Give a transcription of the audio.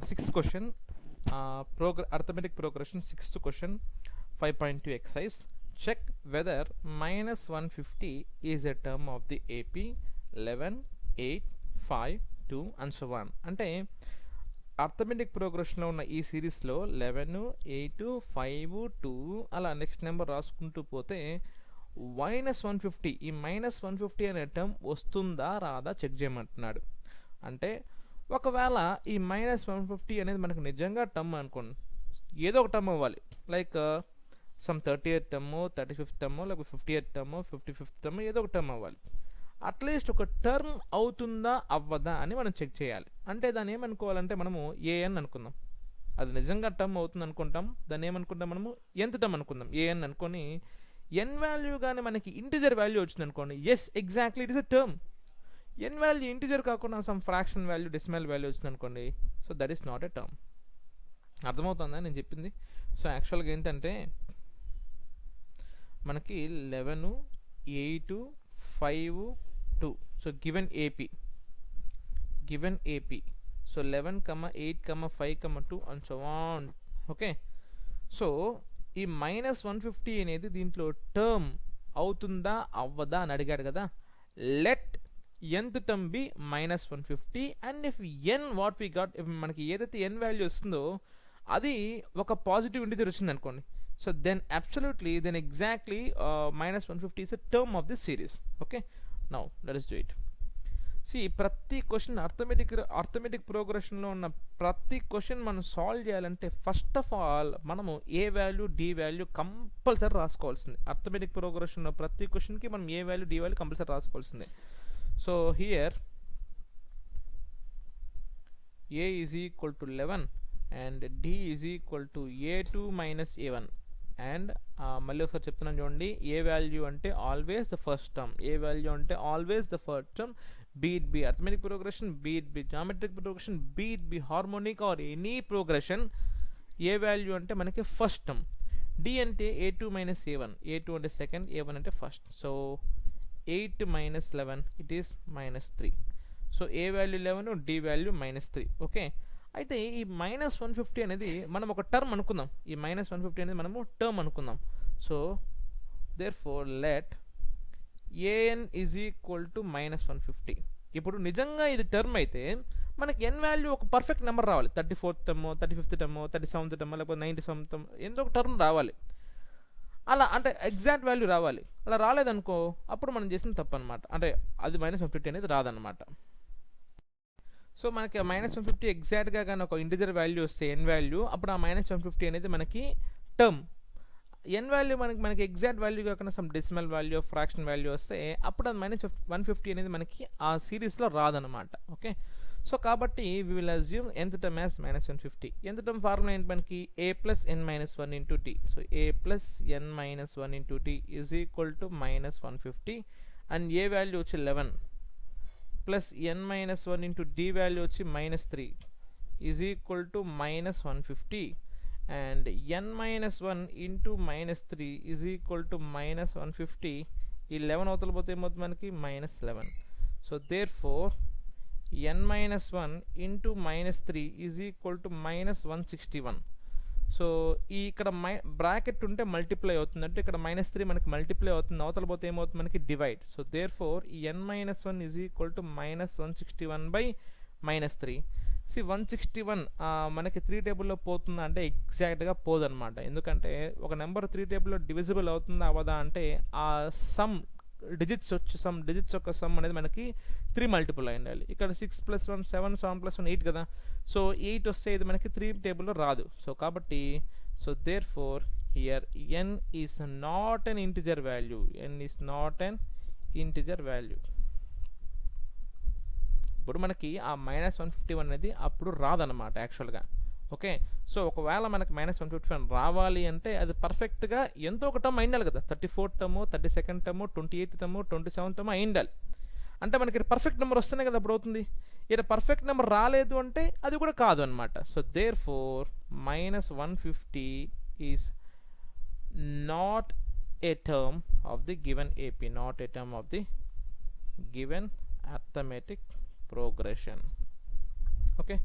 Sixth question, arithmetic progression, sixth question, 5.2 exercise. Check whether minus 150 is a term of the AP 11, 8, 5, 2 and so on. అంటే arithmetic ప్రోగ్రెషన్లో ఉన్న ఈ సిరీస్లో 11, 8, 5, 2 అలా next number రాసుకుంటూ పోతే -150 ఈ -150 అనే టర్మ్ వస్తుందా రాదా చెక్ చేయమంటున్నాడు. అంటే ఒకవేళ ఈ -150 అనేది మనకు నిజంగా టర్మ్ అనుకోండి, ఏదో ఒక టర్మ్ అవ్వాలి, like some 38th term, 35th term, లేకపోతే 58th టర్మ్, 55th టర్మ్, ఏదో ఒక టర్మ్ అవ్వాలి. అట్లీస్ట్ ఒక టర్మ్ అవుతుందా అవ్వదా అని మనం చెక్ చేయాలి. అంటే దాన్ని ఏమనుకోవాలంటే మనము ఏఎన్ అనుకుందాం, అది నిజంగా టర్మ్ అవుతుంది అనుకుంటాం. దాన్ని ఏమనుకుంటాం మనము ఎంత టర్మ్ అనుకుందాం, ఏఎన్ అనుకొని ఎన్ వాల్యూ కానీ మనకి ఇంటిజర్ వాల్యూ వచ్చింది అనుకోండి, yes exactly it is a term. N value integer కాకుండా some fraction value, decimal value వచ్చింది అనుకోండి, so that is not a term. అర్థమవుతుందా నేను చెప్పింది? సో యాక్చువల్గా ఏంటంటే మనకి 11, 8, 5, 2. So given AP, so 11, 8, 5, 2 and so on. Okay, so ఈ -150 అనేది దీంట్లో టర్మ్ అవుతుందా అవ్వదా అని అడిగాడు కదా. Let nth term be -150 and if n what we got, if మనకి ఏదైతే ఎన్ వాల్యూ వస్తుందో అది ఒక పాజిటివ్ ఇంటిజర్ వచ్చింది అనుకోండి, so then absolutely, then exactly -150 is a term of this series. Okay, now let us do it. ప్రతి question arithmetic ప్రోగ్రెషన్లో ఉన్న ప్రతి క్వశ్చన్ మనం సాల్వ్ చేయాలంటే ఫస్ట్ ఆఫ్ ఆల్ మనము A value D value compulsory రాసుకోవాల్సింది. అర్థమెటిక్ ప్రోగ్రెషన్లో ప్రతి క్వశ్చన్కి మనం A value D value compulsory రాసుకోవాల్సిందే. So here a is equal to 11 and d is equal to a2 minus a1 and మళ్ళీ ఒకసారి చెప్తున్నాను చూడండి, ఏ వాల్యూ అంటే always the first term, A value అంటే always the first term, be it be arithmetic progression, be it be geometric progression, be it be harmonic or any progression, A value అంటే మనకి first term. D అంటే a2 minus a1, a2 అంటే second, a1 అంటే first. So 8 minus 11 it is -3. So a value 11, d value -3. Okay, అయితే ఈ -150 అనేది మనం ఒక టర్మ్ అనుకుందాం, ఈ -150 అనేది మనము టర్మ్ అనుకుందాం. So therefore let a n is equal to -150. ఇప్పుడు నిజంగా ఇది టర్మ్ అయితే మనకి ఎన్ వాల్యూ ఒక పర్ఫెక్ట్ నెంబర్ రావాలి, 34th term, 35th term, 37th term, లేకపోతే 97th టర్మ్, ఏదో ఒక టర్మ్ రావాలి. అలా అంటే ఎగ్జాక్ట్ వాల్యూ రావాలి. అలా రాలేదనుకో అప్పుడు మనం చేసిన తప్పు అనమాట, అంటే అది -150 అనేది రాదనమాట. సో మనకి -150 ఎగ్జాక్ట్గా కానీ ఒక ఇంటిజర్ వాల్యూ వస్తే ఎన్ వాల్యూ, అప్పుడు ఆ -150 అనేది మనకి టర్మ్. ఎన్ వాల్యూ మనకి ఎగ్జాక్ట్ వాల్యూ కాకుండా some decimal value, fraction value వస్తే అప్పుడు అది -150 అనేది మనకి ఆ సిరీస్లో రాదనమాట. ఓకే, సో కాబట్టి we will assume nth term as -150. nth term formula ఏంటి మనకి, a plus n minus 1 into d. So a plus n minus 1 into d is equal to -150 and a value వచ్చి 11 plus n minus 1 into d value వచ్చి -3 is equal to -150 and n minus 1 into -3 is equal to -150. ఈ 11 అవతల పోతే ఏమవుతుంది మనకి -11. So therefore n minus 1 into -3 is equal to -161. So ఈ ఇక్కడ bracket ఉంటే మల్టిప్లై అవుతుంది, అంటే ఇక్కడ -3 మనకి మల్టిప్లై అవుతుంది, అవతల పోతే ఏమవుతుంది మనకి divide. So therefore n minus 1 is equal to -161 by -3. 161 మనకి 3 టేబుల్లో పోతుందా అంటే ఎగ్జాక్ట్గా పోదనమాట. ఎందుకంటే ఒక నెంబర్ 3 టేబుల్లో డివిజిబుల్ అవుతుందా అవ్వదా అంటే ఆ సమ్ డిజిట్స్ వచ్చి సమ్ డిజిట్స్ యొక్క సమ్ అనేది మనకి 3 మల్టిపుల్ అయి ఉండాలి. ఇక్కడ 6 + 1 7, 7 + 1 8 కదా. సో 8 వస్తే ఇది మనకి 3 టేబుల్లో రాదు. సో కాబట్టి so therefore here n is not an integer value, n is not an integer value. ఇప్పుడు మనకి ఆ -151 అనేది అప్పుడు రాదనమాట యాక్చువల్గా. ఓకే, సో ఒకవేళ మనకి -151 రావాలి అంటే అది పర్ఫెక్ట్గా ఎంతో ఒక టర్మ్ అయిండాలి కదా, 34th term, 32nd term, 28th term, 27th term అయిండాలి. అంటే మనకి ఇక్కడ పర్ఫెక్ట్ నెంబర్ వస్తేనే కదా అప్పుడు అవుతుంది. ఇక్కడ పర్ఫెక్ట్ నెంబర్ రాలేదు అంటే అది కూడా కాదు అనమాట. So therefore -150 is not a term of the given AP, not a term of the given arithmetic progression. Okay.